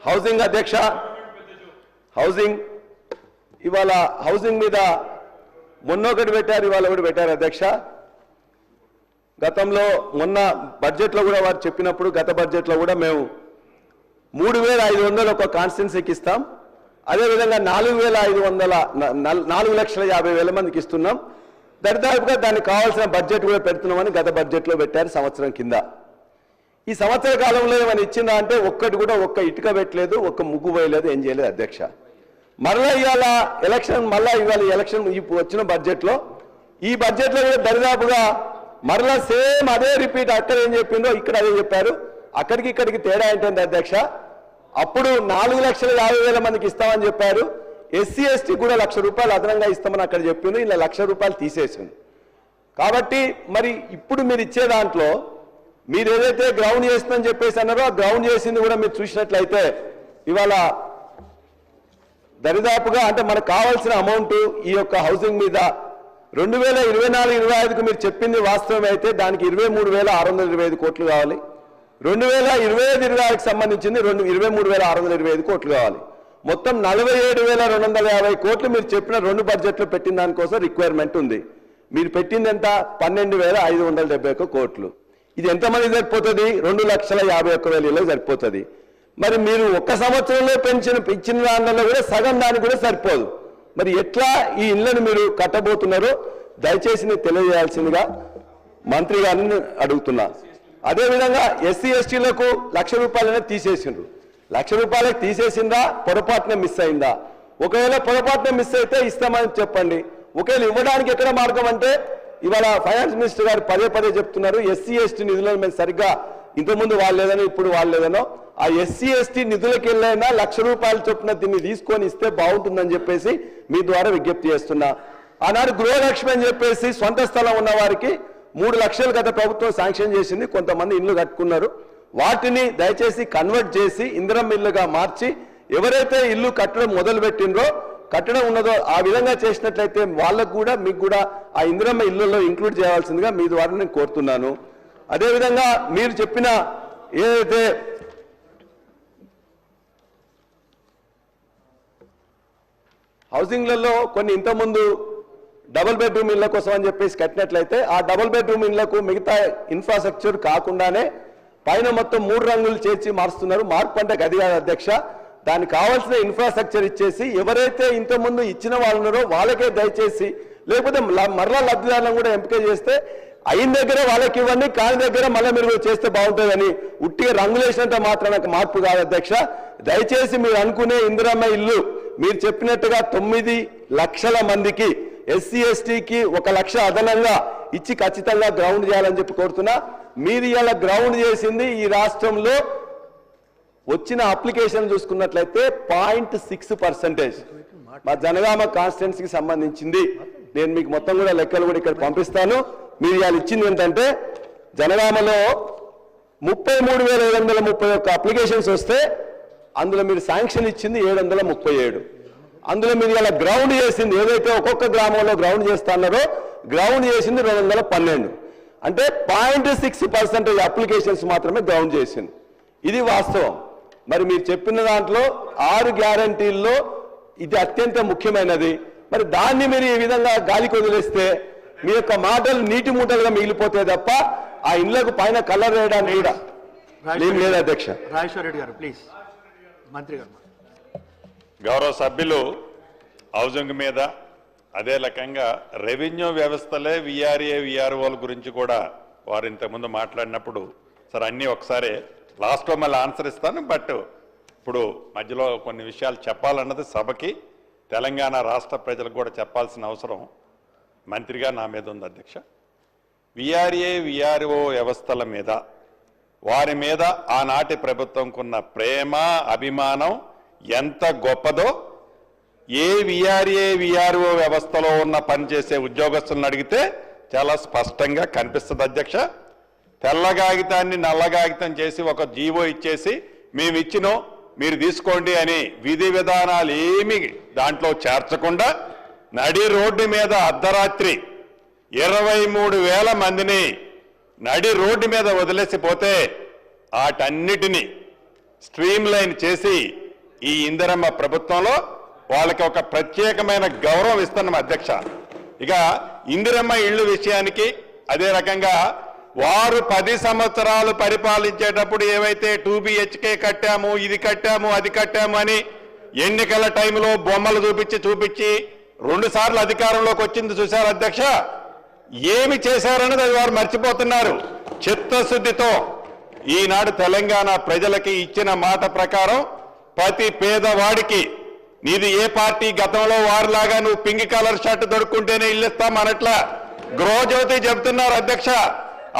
Housing అధ్యక్ష, housing ఇవాళ housing మీద మొన్న ఒకటి పెట్టారు, ఇవాళ ఒకటి పెట్టారు అధ్యక్ష. గతంలో మొన్న బడ్జెట్లో కూడా వారు చెప్పినప్పుడు గత బడ్జెట్లో కూడా మేము 3,500 ఒక కాన్స్టిట్యున్సీకి ఇస్తాం, అదేవిధంగా 4,50,000 మందికి ఇస్తున్నాం, దరిదాపుగా దానికి కావాల్సిన బడ్జెట్ కూడా పెడుతున్నామని గత బడ్జెట్లో పెట్టారు సంవత్సరం కింద. ఈ సంవత్సర కాలంలో ఏమైనా ఇచ్చిందా అంటే ఒక్కటి కూడా ఒక్క ఇటుక పెట్టలేదు, ఒక్క ముగ్గు పోయలేదు, ఏం చేయలేదు అధ్యక్ష. మరలా ఇవాళ ఎలక్షన్ వచ్చిన బడ్జెట్లో ఈ బడ్జెట్లో కూడా దరిదాపుగా మరలా సేమ్ అదే రిపీట్, అక్కడ ఏం చెప్పిందో ఇక్కడ అదే చెప్పారు. అక్కడికి ఇక్కడికి తేడా ఏంటంటే అధ్యక్ష, అప్పుడు 4,50,000 మందికి ఇస్తామని చెప్పారు, ఎస్సీ ఎస్టీ కూడా ₹1,00,000 అదనంగా ఇస్తామని అక్కడ చెప్పిండు, ఇలా ₹1,00,000 తీసేసింది. కాబట్టి మరి ఇప్పుడు మీరు ఇచ్చే దాంట్లో మీరు ఏదైతే గ్రౌండ్ చేస్తుందని చెప్పేసి అన్నారో ఆ గ్రౌండ్ చేసింది కూడా మీరు చూసినట్లయితే ఇవాళ దరిదాపుగా అంటే మనకు కావాల్సిన అమౌంట్ ఈ యొక్క హౌసింగ్ మీద 2024-25కు మీరు చెప్పింది వాస్తవమే అయితే దానికి 23,625 కోట్లు కావాలి. 2025-26కి సంబంధించింది 23,625 కోట్లు కావాలి. మొత్తం 47,250 కోట్లు మీరు చెప్పిన 2 బడ్జెట్లు పెట్టిన దానికోసం రిక్వైర్మెంట్ ఉంది. మీరు పెట్టింది ఎంత? 12,571 కోట్లు. ఇది ఎంతమంది సరిపోతుంది? 2,51,000 సరిపోతుంది. మరి మీరు ఒక్క సంవత్సరంలో ఇచ్చిన దానిలో కూడా సగం దానికి కూడా సరిపోదు. మరి ఎట్లా ఈ ఇళ్లను మీరు కట్టబోతున్నారో దయచేసి తెలియజేయాల్సిందిగా మంత్రి గారిని అడుగుతున్నా. అదేవిధంగా ఎస్సీ ఎస్టీలకు ₹1,00,000 తీసేసిండ్రు. ₹1,00,000 తీసేసిందా, పొరపాటున మిస్ అయిందా? ఒకవేళ పొరపాటున మిస్ అయితే ఇస్తామని చెప్పండి. ఒకవేళ ఇవ్వడానికి ఎక్కడ మార్గం అంటే ఇవాళ ఫైనాన్స్ మినిస్టర్ గారు పదే పదే చెప్తున్నారు, ఎస్సీ ఎస్టీ నిధులను మేము సరిగ్గా ఇంతకుముందు వాళ్ళేదనో ఇప్పుడు వాళ్ళేదనో ఆ ఎస్సీ ఎస్టీ నిధులకు వెళ్ళైనా ₹1,00,000 చొప్పున దీన్ని తీసుకొని ఇస్తే బాగుంటుందని చెప్పేసి మీ ద్వారా విజ్ఞప్తి చేస్తున్నా. ఆనాడు గృహలక్ష్మి అని చెప్పేసి సొంత స్థలం ఉన్న వారికి 3 లక్షలు గత ప్రభుత్వం శాంక్షన్ చేసింది, కొంతమంది ఇల్లు కట్టుకున్నారు. వాటిని దయచేసి కన్వర్ట్ చేసి ఇందిరమ్మ ఇల్లుగా మార్చి ఎవరైతే ఇల్లు కట్టడం మొదలుపెట్టిండ్రో కట్టడం ఉన్నదో ఆ విధంగా చేసినట్లయితే వాళ్ళకు కూడా మీకు కూడా ఆ ఇందిరమ్మ ఇళ్లలో ఇంక్లూడ్ చేయాల్సిందిగా మీ ద్వారా నేను కోరుతున్నాను. అదేవిధంగా మీరు చెప్పిన ఏదైతే హౌసింగ్లలో కొన్ని ఇంతకుముందు డబుల్ బెడ్రూమ్ ఇళ్ల కోసం అని చెప్పేసి కట్టినట్లయితే ఆ డబుల్ బెడ్రూమ్ ఇళ్లకు మిగతా ఇన్ఫ్రాస్ట్రక్చర్ కాకుండానే పైన మొత్తం 3 రంగులు చేర్చి మారుస్తున్నారు. మార్పు అంటే గది కాదు అధ్యక్ష, దానికి కావాల్సిన ఇన్ఫ్రాస్ట్రక్చర్ ఇచ్చేసి ఎవరైతే ఇంతకుముందు ఇచ్చిన వాళ్ళు ఉన్నారో వాళ్ళకే దయచేసి, లేకపోతే మరలా లబ్ధిదారులను కూడా ఎంపిక చేస్తే అయిన దగ్గర వాళ్ళకి ఇవ్వండి, కాని దగ్గర మళ్ళీ మీరు చేస్తే బాగుంటుందని ఉట్టిగా రంగులేసినంత మాత్రం నాకు మార్పు కాదు అధ్యక్ష. దయచేసి మీరు అనుకునే ఇందిరమ్మ ఇల్లు మీరు చెప్పినట్టుగా 9 లక్షల మందికి ఎస్సీ ఎస్టీకి 1 లక్ష అదనంగా ఇచ్చి ఖచ్చితంగా గ్రౌండ్ చేయాలని చెప్పి కోరుతున్నా. మీరు ఇలా గ్రౌండ్ చేసింది ఈ రాష్ట్రంలో వచ్చిన అప్లికేషన్ చూసుకున్నట్లయితే 0.6% మా జనగామ కాన్స్టిట్యున్సీకి సంబంధించింది. నేను మీకు మొత్తం కూడా లెక్కలు కూడా ఇక్కడ పంపిస్తాను. మీరు ఇవాళ ఇచ్చింది ఏంటంటే జనగామలో 33,731 అప్లికేషన్స్ వస్తే అందులో మీరు శాంక్షన్ ఇచ్చింది 737. అందులో మీరు ఇలా గ్రౌండ్ చేసింది ఏదైతే ఒక్కొక్క గ్రామంలో గ్రౌండ్ చేస్తున్నారో గ్రౌండ్ చేసింది 212. అంటే 0.6% అప్లికేషన్స్ మాత్రమే గ్రౌండ్ చేసింది. ఇది వాస్తవం. మరి మీరు చెప్పిన దాంట్లో 6 గ్యారంటీల్లో ఇది అత్యంత ముఖ్యమైనది. మరి దాన్ని మీరు ఈ విధంగా గాలికి వదిలేస్తే మీ యొక్క మాటలు నీటి మూటలుగా మిగిలిపోతే తప్ప ఆ ఇళ్లకు పైన కలర్ వేయడానికి కూడా లేదు అధ్యక్ష. రాజేశ్వర రెడ్డి గారు ప్లీజ్. మంత్రి గారు. గౌరవ సభ్యులు హౌసింగ్ మీద అదే రకంగా రెవెన్యూ వ్యవస్థలే విఆర్ఏ విఆర్ఓల గురించి కూడా వారు ఇంతకుముందు మాట్లాడినప్పుడు సార్ అన్నీ ఒకసారి లాస్ట్లో మళ్ళీ ఆన్సర్ ఇస్తాను. బట్ ఇప్పుడు మధ్యలో కొన్ని విషయాలు చెప్పాలన్నది సభకి తెలంగాణ రాష్ట్ర ప్రజలకు కూడా చెప్పాల్సిన అవసరం మంత్రిగా నా మీద ఉంది అధ్యక్ష. విఆర్ఏ విఆర్ఓ వ్యవస్థల మీద వారి మీద ఆనాటి ప్రభుత్వంకున్న ప్రేమ అభిమానం ఎంత గొప్పదో ఏ విఆర్ఏ విఆర్ఓ వ్యవస్థలో ఉన్న పనిచేసే ఉద్యోగస్తులను అడిగితే చాలా స్పష్టంగా కనిపిస్తుంది అధ్యక్ష. తెల్ల కాగితాన్ని నల్ల కాగితం చేసి ఒక జీవో ఇచ్చేసి మేము ఇచ్చినో మీరు తీసుకోండి అని విధి విధానాలు ఏమి దాంట్లో చేర్చకుండా నడి రోడ్డు మీద అర్ధరాత్రి 23,000 మందిని నడి రోడ్డు మీద వదిలేసిపోతే వాటన్నిటినీ స్ట్రీమ్ లైన్ చేసి ఈ ఇందిరమ్మ ప్రభుత్వంలో వాళ్ళకి ఒక ప్రత్యేకమైన గౌరవం ఇస్తున్నాం అధ్యక్ష. ఇక ఇందిరమ్మ ఇళ్ళు విషయానికి అదే రకంగా వారు 10 సంవత్సరాలు పరిపాలించేటప్పుడు ఏవైతే 2 BHK కట్టాము, ఇది కట్టాము, అది కట్టాము అని ఎన్నికల టైంలో బొమ్మలు చూపించి 2 సార్లు అధికారంలోకి వచ్చింది చూశారు అధ్యక్ష. ఏమి చేశారన్నది అది వారు మర్చిపోతున్నారు. చిత్తశుద్ధితో ఈనాడు తెలంగాణ ప్రజలకి ఇచ్చిన మాట ప్రకారం ప్రతి పేదవాడికి నీది ఏ పార్టీ గతంలో వారిలాగా నువ్వు పింక్ కలర్ షర్ట్ దొరుకుంటేనే ఇల్లు ఇస్తామనట్లా గృహజ్యోతి చెబుతున్నారు అధ్యక్ష.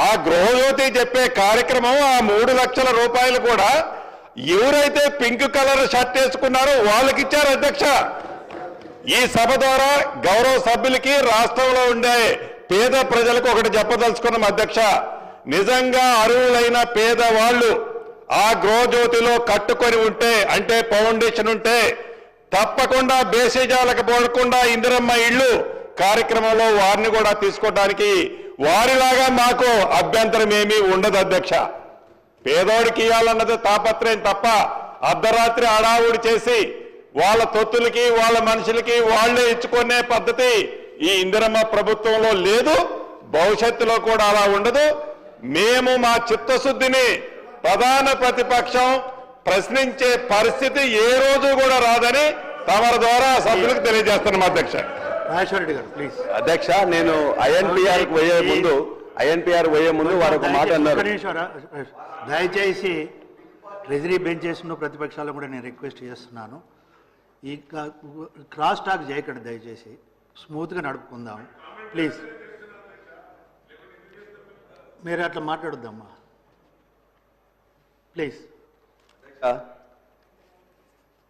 ఆ గృహజ్యోతి చెప్పే కార్యక్రమం ఆ 3 లక్షల రూపాయలు కూడా ఎవరైతే పింక్ కలర్ షర్ట్ వేసుకున్నారో వాళ్ళకి ఇచ్చారు అధ్యక్ష. ఈ సభ ద్వారా గౌరవ సభ్యులకి రాష్ట్రంలో ఉండే పేద ప్రజలకు ఒకటి చెప్పదలుచుకున్నాం అధ్యక్ష. నిజంగా అర్హులైన పేదవాళ్ళు ఆ గృహజ్యోతిలో కట్టుకొని ఉంటే, అంటే ఫౌండేషన్ ఉంటే తప్పకుండా బేసిజాలకు పోకుండా ఇందిరమ్మ ఇళ్ళు కార్యక్రమంలో వారిని కూడా తీసుకోవడానికి వారిలాగా మాకు అభ్యంతరం ఏమీ ఉండదు అధ్యక్ష. పేదోడికి ఇవ్వాలన్నది తాపత్రయం తప్ప అర్ధరాత్రి హడావుడి చేసి వాళ్ళ తొత్తులకి వాళ్ళ మనుషులకి వాళ్లే ఇచ్చుకునే పద్ధతి ఈ ఇందిరమ్మ ప్రభుత్వంలో లేదు, భవిష్యత్తులో కూడా అలా ఉండదు. మేము మా చిత్తశుద్ధిని ప్రధాన ప్రతిపక్షం ప్రశ్నించే పరిస్థితి ఏ రోజు కూడా రాదని తమరి ద్వారా సభ్యులకు తెలియజేస్తున్నాం అధ్యక్ష. రాజేశ్వర రెడ్డి గారు ప్లీజ్. అధ్యక్ష, నేను ఐఎన్పిఆర్ పోయే ముందు వారు ఒక మాట అన్నారు. దయచేసి ట్రెజరీ బెంచెస్ ప్రతిపక్షాలను కూడా నేను రిక్వెస్ట్ చేస్తున్నాను. ఈ క్రాస్ టాక్ చేయకండి దయచేసి, స్మూత్గా నడుపుకుందాం ప్లీజ్. మీరు అట్లా మాట్లాడొద్దమ్మా ప్లీజ్.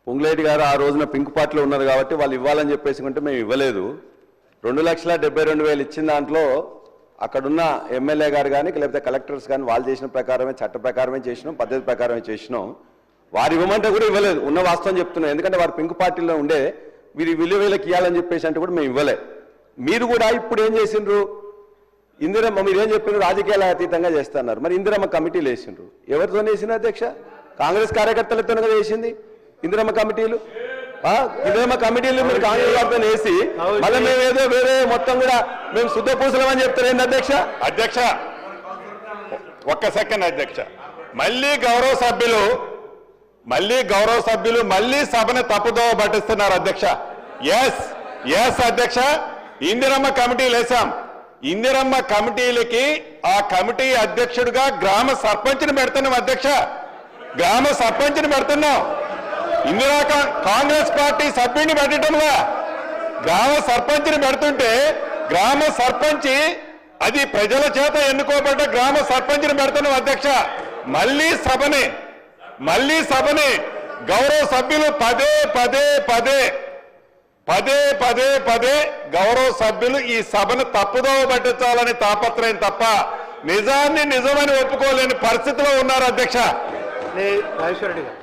పొంగులేటి గారు ఆ రోజున పింక్ పార్టీలో ఉన్నారు కాబట్టి వాళ్ళు ఇవ్వాలని చెప్పేసి ఉంటే మేము ఇవ్వలేదు. 2,72,000 ఇచ్చిన దాంట్లో అక్కడున్న ఎమ్మెల్యే గారు కానీ లేకపోతే కలెక్టర్స్ కానీ వాళ్ళు చేసిన ప్రకారమే, చట్ట ప్రకారమే చేసినాం, పద్ధతి ప్రకారమే చేసినాం. వారు ఇవ్వమంటే కూడా ఇవ్వలేదు, ఉన్న వాస్తవం చెప్తున్నాం. ఎందుకంటే వారు పింక్ పార్టీలో ఉండే వీరు వీళ్ళకి ఇవ్వాలని చెప్పేసి అంటే కూడా మేము ఇవ్వలే. మీరు కూడా ఇప్పుడు ఏం చేసిండ్రు, ఇందిరమ్మ మీరేం చెప్పినారు, రాజకీయాల అతీతంగా చేస్తున్నారు. మరి ఇందిరమ్మ కమిటీలు వేసిండ్రు, ఎవరితో వేసిన అధ్యక్ష? కాంగ్రెస్ కార్యకర్తలతో వేసింది ఇందిరమ్మ కమిటీలు. ఇందిరమ్మ కమిటీలు మీరు కాంగ్రెస్ వారితో వేసి మళ్ళీ మేము ఏదో వేరే మొత్తం కూడా మేము శుద్ధ పూసలమని చెప్తారు ఏంటి అధ్యక్ష? అధ్యక్ష ఒక్క సెకండ్ అధ్యక్ష, మళ్ళీ గౌరవ సభ్యులు మళ్ళీ సభను తప్పుదోవ పట్టిస్తున్నారు అధ్యక్ష. ఎస్ అధ్యక్ష, ఇందిరమ్మ కమిటీలు వేశాం. ఇందిరమ్మ కమిటీలకి ఆ కమిటీ అధ్యక్షుడిగా గ్రామ సర్పంచ్ని పెడుతున్నాం అధ్యక్ష. గ్రామ సర్పంచ్ని పెడుతున్నాం. ఇందిరా కాంగ్రెస్ పార్టీ సభ్యుడిని పెట్టడంగా గ్రామ సర్పంచ్ని పెడుతుంటే గ్రామ సర్పంచ్ అది ప్రజల చేత ఎన్నుకోబడ్డ గ్రామ సర్పంచ్ని పెడుతున్నాం అధ్యక్ష. మళ్ళీ సభని గౌరవ సభ్యులు పదే గౌరవ సభ్యులు ఈ సభను తప్పుదోవ పట్టించాలని తాపత్రయం తప్ప నిజాన్ని నిజమని ఒప్పుకోలేని పరిస్థితిలో ఉన్నారు అధ్యక్ష. రాజేశ్వర రెడ్డి గారు.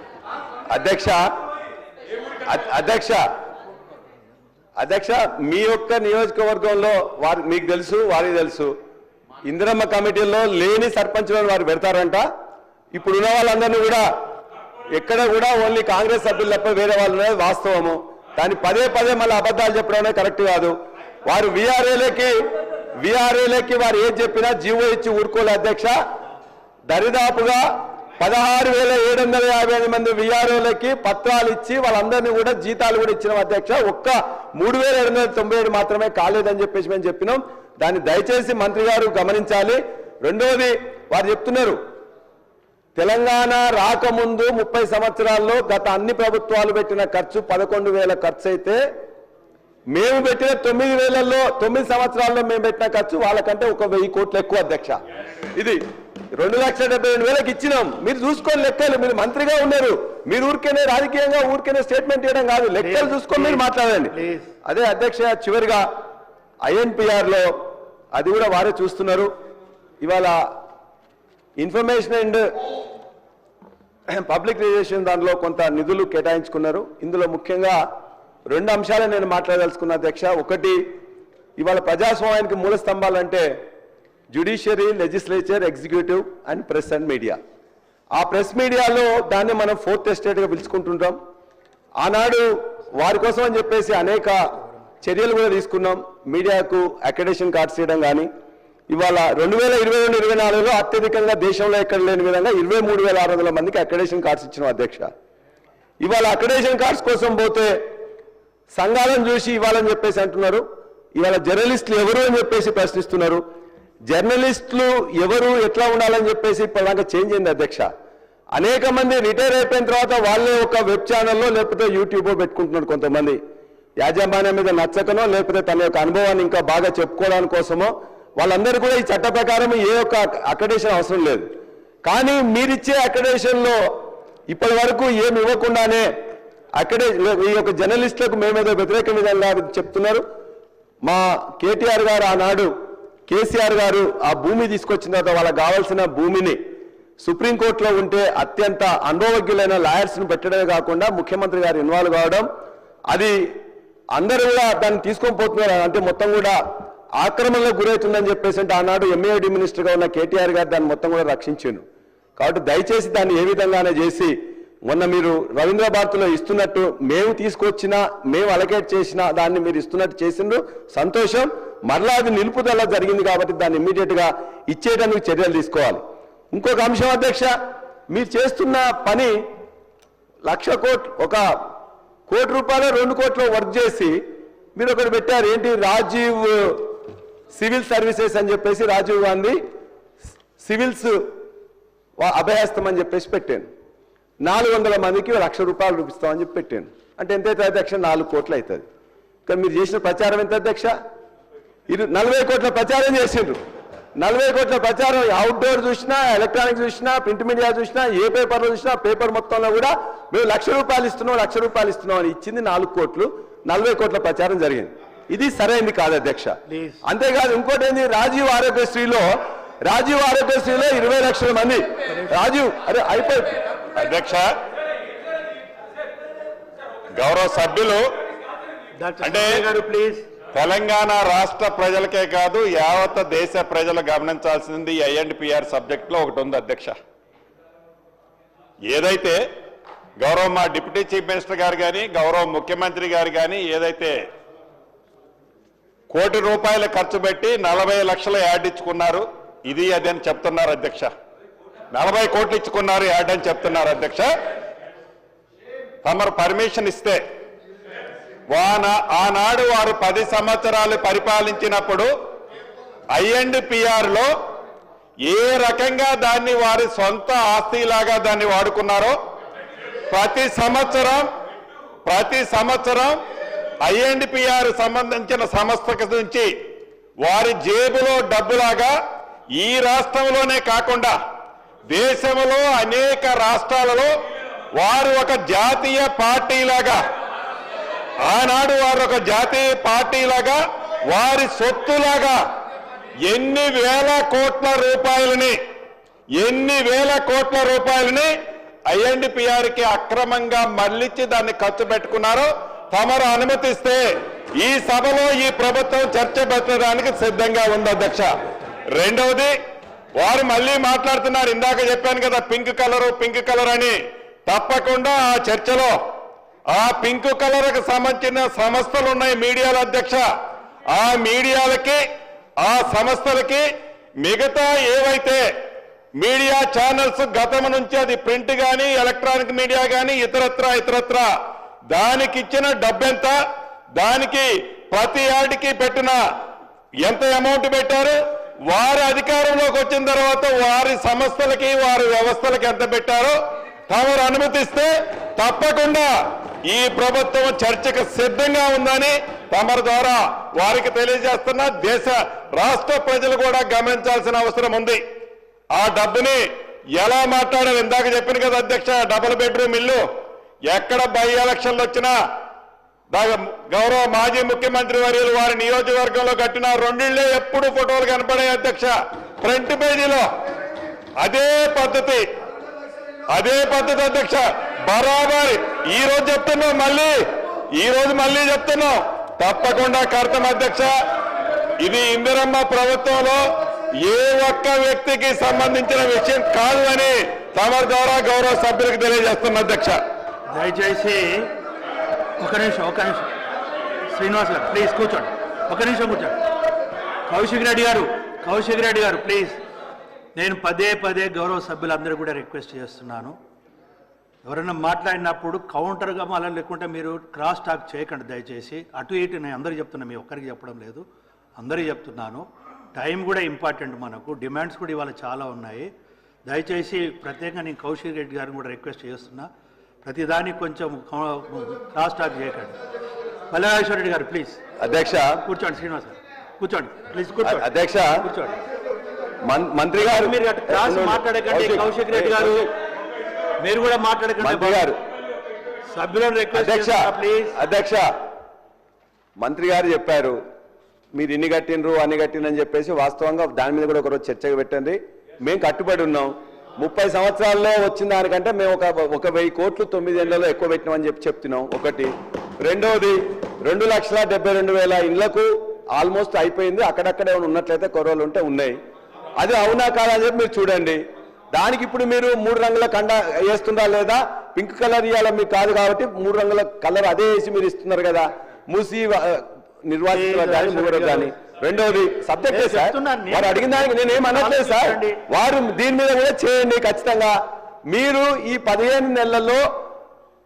అధ్యక్ష మీ యొక్క నియోజకవర్గంలో మీకు తెలుసు, వారికి తెలుసు, ఇందిరమ్మ కమిటీల్లో లేని సర్పంచులను వారు పెడతారంట. ఇప్పుడు ఉన్న వాళ్ళందరినీ కూడా ఎక్కడ కూడా ఓన్లీ కాంగ్రెస్ సభ్యులు తప్ప వేరే వాళ్ళు ఉన్నది వాస్తవము. దాన్ని పదే మళ్ళీ అబద్ధాలు చెప్పడం అనేది కరెక్ట్ కాదు. వారు విఆర్ఏలకి వారు ఏం చెప్పినా జీవో ఇచ్చి ఊరుకోలే అధ్యక్ష. దరిదాపుగా 16,750 మంది విఆర్ఓలకి పత్రాలు ఇచ్చి వాళ్ళందరినీ కూడా జీతాలు కూడా ఇచ్చినాం అధ్యక్ష. ఒక్క 3,797 మాత్రమే కాలేదని చెప్పేసి మేము చెప్పినాం. దాన్ని దయచేసి మంత్రి గారు గమనించాలి. రెండవది వారు చెప్తున్నారు తెలంగాణ రాకముందు 30 సంవత్సరాల్లో గత అన్ని ప్రభుత్వాలు పెట్టిన ఖర్చు 11,000 ఖర్చు అయితే మేము పెట్టిన 9,000లో 9 సంవత్సరాల్లో మేము పెట్టిన ఖర్చు వాళ్ళకంటే 1,000 కోట్లు ఎక్కువ అధ్యక్ష. ఇది 2,72,000 ఇచ్చినాం. మీరు చూసుకొని లెక్కలు, మీరు మంత్రిగా ఉన్నారు, మీరు ఊరికేనే రాజకీయంగా ఊరికేనే స్టేట్మెంట్ చేయడం కాదు, లెక్కలు చూసుకొని మీరు మాట్లాడండి. అదే అధ్యక్ష, చివరిగా INPR లో అది కూడా వారే చూస్తున్నారు. ఇవాళ ఇన్ఫర్మేషన్ అండ్ పబ్లిక్ రిలేషన్ దానిలో కొంత నిధులు కేటాయించుకున్నారు. ఇందులో ముఖ్యంగా 2 అంశాలు నేను మాట్లాడదలుచుకున్నా అధ్యక్ష. ఒకటి, ఇవాళ ప్రజాస్వామ్యానికి మూల స్తంభాలంటే judiciary, legislature, executive and press and media. ఆ ప్రెస్ మీడియాలో దాన్ని మనం ఫోర్త్ ఎస్టేట్గా పిలుచుకుంటుంటాం. ఆనాడు వారి కోసం అని చెప్పేసి అనేక చర్యలు కూడా తీసుకున్నాం. మీడియాకు అక్రెడిటేషన్ కార్డ్స్ ఇవ్వడం కానీ, ఇవాళ 2022-24లో అత్యధికంగా దేశంలో ఎక్కడ లేని విధంగా 23,600 మందికి అక్రెడిటేషన్ కార్డ్స్ ఇచ్చినాం అధ్యక్ష. ఇవాళ అక్రెడిటేషన్ కార్డ్స్ కోసం పోతే సంఘాలను చూసి ఇవ్వాలని చెప్పేసి అంటున్నారు. ఇవాళ జర్నలిస్టులు ఎవరు అని చెప్పేసి ప్రశ్నిస్తున్నారు. జర్నలిస్టులు ఎవరు ఎట్లా ఉండాలని చెప్పేసి ఇప్పటిదాకా చేంజ్ అయింది అధ్యక్ష. అనేక మంది రిటైర్ అయిపోయిన తర్వాత వాళ్ళే ఒక వెబ్ ఛానల్లో లేకపోతే యూట్యూబ్ పెట్టుకుంటున్నారు. కొంతమంది యాజమాన్యం మీద నచ్చకనో లేకపోతే తన యొక్క అనుభవాన్ని ఇంకా బాగా చెప్పుకోవడానికి కోసమో వాళ్ళందరూ కూడా ఈ చట్ట ప్రకారం ఏ ఒక్క అక్రెడిటేషన్ అవసరం లేదు. కానీ మీరిచ్చే అక్రెడిటేషన్లో ఇప్పటి వరకు ఏమి ఇవ్వకుండానే ఈ యొక్క జర్నలిస్టులకు మేమేదో వ్యతిరేక విధంగా చెప్తున్నారు. మా కేటీఆర్ గారు ఆనాడు కేసీఆర్ గారు ఆ భూమి తీసుకొచ్చిన తర్వాత వాళ్ళకి కావాల్సిన భూమిని సుప్రీంకోర్టులో ఉంటే అత్యంత అనుభవజ్ఞులైన లాయర్స్ను పెట్టడమే కాకుండా ముఖ్యమంత్రి గారు ఇన్వాల్వ్ కావడం, అది అందరూ కూడా దాన్ని తీసుకొని పోతున్నారు. అంటే మొత్తం కూడా ఆక్రమణలకు గురవుతుందని చెప్పేసి అంటే ఆనాడు ఎంఏడి మినిస్టర్గా ఉన్న కేటీఆర్ గారు దాన్ని మొత్తం కూడా రక్షించారు. కాబట్టి దయచేసి దాన్ని ఏ విధంగానే చేసి మొన్న మీరు రవీంద్ర భారతిలో ఇస్తున్నట్టు మేము తీసుకొచ్చినా మేము అలకేట్ చేసినా దాన్ని మీరు ఇస్తున్నట్టు చేసిండ్రు, సంతోషం. మరలా అది నిలుపుదల జరిగింది కాబట్టి దాన్ని ఇమ్మీడియట్గా ఇచ్చేయడానికి చర్యలు తీసుకోవాలి. ఇంకొక అంశం అధ్యక్ష, మీరు చేస్తున్న పని 1,00,000 కోట్లు, 1 కోటి రూపాయలు 2 కోట్లు వర్క్ చేసి మీరు ఒకటి పెట్టారు. ఏంటి? రాజీవ్ సివిల్ సర్వీసెస్ అని చెప్పేసి రాజీవ్ గాంధీ సివిల్స్ అభయహస్తం అని చెప్పేసి పెట్టాను. 400 మందికి 1,00,000 రూపాయలు రూపిస్తామని చెప్పి పెట్టాను. అంటే ఎంతైతే అధ్యక్ష? 4 కోట్లు అవుతుంది. కానీ మీరు చేసిన ప్రచారం ఎంత అధ్యక్ష? 40 కోట్ల ప్రచారం చేసిండ్రు. 40 కోట్ల ప్రచారం అవుట్డోర్ చూసినా, ఎలక్ట్రానిక్ చూసినా, ప్రింట్ మీడియా చూసినా, ఏ పేపర్లో చూసినా పేపర్ మొత్తంలో కూడా మేము 1,00,000 రూపాయలు ఇస్తున్నాం, 1,00,000 రూపాయలు ఇస్తున్నాం అని ఇచ్చింది 4 కోట్లు. 40 కోట్ల ప్రచారం జరిగింది. ఇది సరైంది కాదు అధ్యక్ష. అంతేకాదు ఇంకోటి ఏంది? రాజీవ్ ఆరోగ్యశ్రీలో 20 లక్షల మంది రాజీవ్ అయిపోయింది అధ్యక్ష. గౌరవ సభ్యులు అంటే ప్లీజ్ తెలంగాణ రాష్ట్ర ప్రజలకే కాదు యావత్ దేశ ప్రజలు గమనించాల్సింది ఐఎండ్పిఆర్ సబ్జెక్ట్ లో ఒకటి ఉంది అధ్యక్ష. ఏదైతే గౌరవ మా డిప్యూటీ చీఫ్ మినిస్టర్ గారు కానీ గౌరవ ముఖ్యమంత్రి గారు కానీ ఏదైతే 1 కోటి రూపాయలు ఖర్చు పెట్టి 40 లక్షలు యాడ్ ఇచ్చుకున్నారు, ఇది అది అని చెప్తున్నారు అధ్యక్ష. 40 కోట్లు ఇచ్చుకున్నారు యాడ్ అని చెప్తున్నారు అధ్యక్ష. తమరు పర్మిషన్ ఇస్తే ఆనాడు వారు 10 సంవత్సరాలు పరిపాలించినప్పుడు ఐఎండ్పిఆర్ లో ఏ రకంగా దాన్ని వారి సొంత ఆస్తిలాగా దాన్ని వాడుకున్నారో ప్రతి సంవత్సరం ఐఎండ్పిఆర్ సంబంధించిన సంస్థ నుంచి వారి జేబులో డబ్బులాగా ఈ రాష్ట్రంలోనే కాకుండా దేశంలో అనేక రాష్ట్రాలలో వారు ఒక జాతీయ పార్టీలాగా ఆనాడు వారు ఒక జాతీయ పార్టీలాగా వారి సొత్తులాగా ఎన్ని వేల కోట్ల రూపాయలని ఐఎండ్పిఆర్కి అక్రమంగా మళ్లించి దాన్ని ఖర్చు పెట్టుకున్నారో తమరు అనుమతిస్తే ఈ సభలో ఈ ప్రభుత్వం చర్చ పెట్టడానికి సిద్ధంగా ఉంది అధ్యక్ష. రెండవది, వారు మళ్ళీ మాట్లాడుతున్నారు. ఇందాక చెప్పాను కదా పింక్ కలర్ అని. తప్పకుండా ఆ చర్చలో ఆ పింక్ కలర్కి సంబంధించిన సంస్థలు ఉన్నాయి మీడియాల అధ్యక్ష. ఆ మీడియాలకి ఆ సంస్థలకి మిగతా ఏవైతే మీడియా ఛానల్స్ గతం నుంచి అది ప్రింట్ కానీ ఎలక్ట్రానిక్ మీడియా కానీ ఇతరత్ర దానికి ఇచ్చిన డబ్బెంత, దానికి ప్రతి యాడ్కి పెట్టిన ఎంత అమౌంట్ పెట్టారు, వారి అధికారంలోకి వచ్చిన తర్వాత వారి సంస్థలకి వారి వ్యవస్థలకి ఎంత పెట్టారో తమరు అనుమతిస్తే తప్పకుండా ఈ ప్రభుత్వం చర్చకు సిద్ధంగా ఉందని తమరి ద్వారా వారికి తెలియజేస్తున్నా. దేశ రాష్ట్ర ప్రజలు కూడా గమనించాల్సిన అవసరం ఉంది. ఆ డబ్బుని ఎలా మాట్లాడారు? ఇందాక చెప్పిన కదా అధ్యక్ష, డబుల్ బెడ్రూమ్ ఇల్లు ఎక్కడ బై ఎలక్షన్లు వచ్చినా గౌరవ మాజీ ముఖ్యమంత్రి వర్యులు వారి నియోజకవర్గంలో కట్టిన 2 ఇళ్లే ఎప్పుడు ఫోటోలు కనపడే అధ్యక్ష ఫ్రంట్ పేజీలో. అదే పద్ధతి అధ్యక్ష బరాబర్ ఈ రోజు చెప్తున్నాం తప్పకుండా కడతాం అధ్యక్ష. ఇది ఇందిరమ్మ ప్రభుత్వంలో ఏ ఒక్క వ్యక్తికి సంబంధించిన విషయం కాదు అని తమరి ద్వారా గౌరవ సభ్యులకు తెలియజేస్తున్న అధ్యక్ష. దయచేసి ఒక నిమిషం శ్రీనివాస్ గారు ప్లీజ్ కూర్చోండి, ఒక నిమిషం కూర్చోండి. కౌశిక్ రెడ్డి గారు ప్లీజ్. నేను పదే గౌరవ సభ్యులందరూ కూడా రిక్వెస్ట్ చేస్తున్నాను, ఎవరైనా మాట్లాడినప్పుడు కౌంటర్గా మళ్ళీ లేకుంటే మీరు క్రాస్ టాక్ చేయకండి దయచేసి. అటు ఇటు నేను అందరికీ చెప్తున్నా, మీ ఒక్కరికి చెప్పడం లేదు, అందరికీ చెప్తున్నాను. టైం కూడా ఇంపార్టెంట్, మనకు డిమాండ్స్ కూడా ఇవాళ చాలా ఉన్నాయి. దయచేసి ప్రత్యేకంగా నేను కౌశిక్ రెడ్డి గారిని కూడా రిక్వెస్ట్ చేస్తున్నా, ప్రతిదానికి కొంచెం క్రాస్ టాక్ చేయకండి. పల్లెరాజేశ్వర రెడ్డి గారు ప్లీజ్. అధ్యక్ష కూర్చోండి. శ్రీనివాస్ గారు కూర్చోండి ప్లీజ్, కూర్చోండి. అధ్యక్ష కూర్చోండి. మంత్రి గారు మీరు క్రాస్ మాట్లాడకండి. కౌశిక్ రెడ్డి గారు మీరు కూడా మాట్లాడకండి. మంత్రి గారు సభ్యులను రిక్వెస్ట్ ప్లీజ్. అధ్యక్ష, మంత్రి గారు చెప్పారు మీరు ఇన్ని కట్టినరు అన్ని కట్టినని చెప్పేసి, వాస్తవంగా దాని మీద కూడా ఒకరోజు చర్చగా పెట్టండి. మేము కట్టుబడి ఉన్నాం. 30 సంవత్సరాల్లో వచ్చిన దానికంటే మేము ఒక 1000 కోట్లు 9 ఏళ్లలో ఎక్కువ పెట్టినామని చెప్తున్నాం. ఒకటి. రెండోది 2,72,000 ఇళ్లకు ఆల్మోస్ట్ అయిపోయింది. అక్కడక్కడే ఉన్నట్లయితే కొరవలు ఉంటే ఉన్నాయి. అది అవునా కాదని చెప్పి మీరు చూడండి. దానికి ఇప్పుడు మీరు 3 రంగుల కండ వేస్తుందా లేదా? పింక్ కలర్ ఇవ్వాల మీకు కాదు కాబట్టి 3 రంగుల కలర్ అదే వేసి మీరు ఇస్తున్నారు కదా. మూసి నిర్వాసితుల కానీ మూడో కానీ. రెండోది సబ్జెక్టే సార్, వారు అడిగిన దానికి నేనేం అనట్లేదు సార్. వారు దీని మీద కూడా చేయండి ఖచ్చితంగా. మీరు ఈ 15 నెలల్లో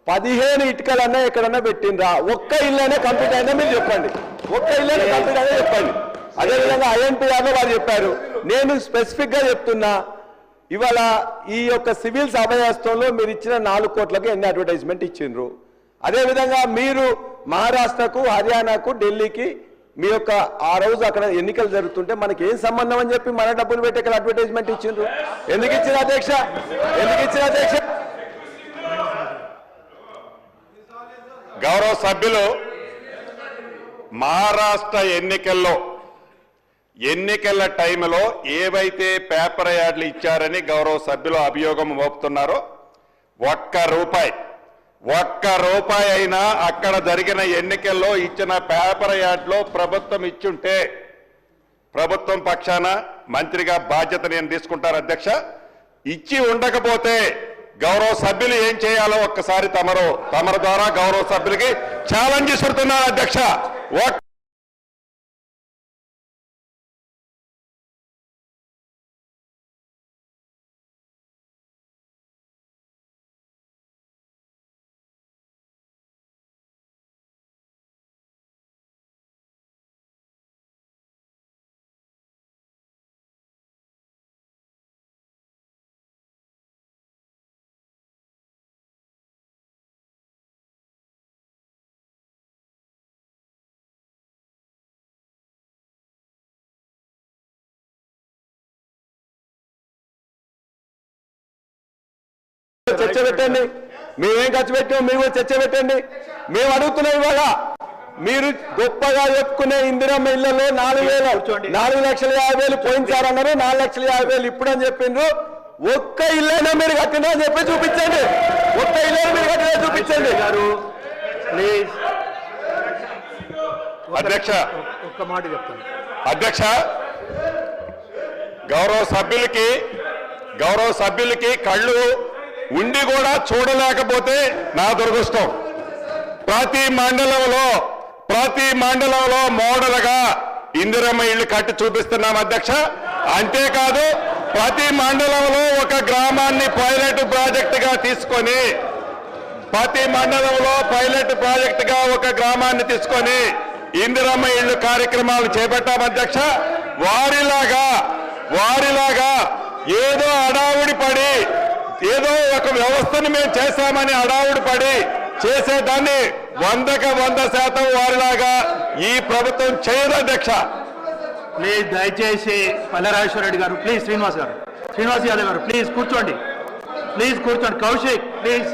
15 ఇటుకలన్నా ఎక్కడన్నా పెట్టినరా? ఒక్క ఇల్లనే కంప్లీట్ అయినా మీరు చెప్పండి. ఒక్క ఇల్లనే కంప్లీట్ అయినా చెప్పండి. అదేవిధంగా ఐఎన్టీఆర్లో వారు చెప్పారు. నేను స్పెసిఫిక్ గా చెప్తున్నా, ఇవాళ ఈ యొక్క సివిల్స్ అభయహస్తంలో మీరు ఇచ్చిన 4 కోట్లకు ఎన్ని అడ్వర్టైజ్మెంట్ ఇచ్చిండ్రు? అదేవిధంగా మీరు మహారాష్ట్రకు, హర్యానాకు, ఢిల్లీకి మీ యొక్క ఆ రోజు అక్కడ ఎన్నికలు జరుగుతుంటే మనకి ఏం సంబంధం అని చెప్పి మన డబ్బులు పెట్టి ఇక్కడ అడ్వర్టైజ్మెంట్ ఇచ్చిండ్రు? ఎందుకు ఇచ్చిన అధ్యక్ష? గౌరవ సభ్యులు మహారాష్ట్ర ఎన్నికల టైంలో ఏవైతే పేపర్ యాడ్లు ఇచ్చారని గౌరవ సభ్యులు అభియోగం మోపుతున్నారో, ఒక్క రూపాయి అయినా అక్కడ జరిగిన ఎన్నికల్లో ఇచ్చిన పేపర్ యాడ్లో ప్రభుత్వం ఇచ్చుంటే ప్రభుత్వం పక్షాన మంత్రిగా బాధ్యత నేను తీసుకుంటాను అధ్యక్ష. ఇచ్చి ఉండకపోతే గౌరవ సభ్యులు ఏం చేయాలో ఒక్కసారి తమరు ద్వారా గౌరవ సభ్యులకి ఛాలెంజ్ ఇస్తున్నాను అధ్యక్ష. చర్చ పెట్టండి. మేమేం ఖర్చు పెట్టాం మీరు కూడా చర్చ పెట్టండి. మేము అడుగుతున్నాం ఇవాళ మీరు గొప్పగా చెప్పుకునే ఇందిరమ్మ ఇళ్లలో 4,50,000 పోయించారన్నారు. 4,50,000 ఇప్పుడు అని చెప్పిండ్రు. ఒక్క ఇల్లైనా మీరు కట్టినా అని చెప్పి చూపించండి. ఒక్క ఇల్లైనా మీరు కట్టినా చూపించండి గారు ప్లీజ్. అధ్యక్ష, ఒక్క మాట చెప్తాను అధ్యక్ష. గౌరవ సభ్యులకి కళ్ళు ఉండి కూడా చూడలేకపోతే నా దురదృష్టం. ప్రతి మండలంలో మోడల్గా ఇందిరమ్మ ఇళ్లు కట్టి చూపిస్తున్నాం అధ్యక్ష. అంతేకాదు ప్రతి మండలంలో ఒక గ్రామాన్ని పైలట్ ప్రాజెక్టుగా తీసుకొని ఇందిరమ్మ ఇళ్లు కార్యక్రమాలు చేపట్టాం అధ్యక్ష. వారిలాగా ఏదో అడావుడి పడి ఏదో ఒక వ్యవస్థను మేము చేశామని అడావుడి పడి చేసేదాన్ని 100% వారిలాగా ఈ ప్రభుత్వం చేయదు అధ్యక్ష. ప్లీజ్ దయచేసి పల్లెరాజేశ్వర రెడ్డి గారు ప్లీజ్. శ్రీనివాస్ యాదవ్ గారు ప్లీజ్ కూర్చోండి. కౌశిక్ ప్లీజ్.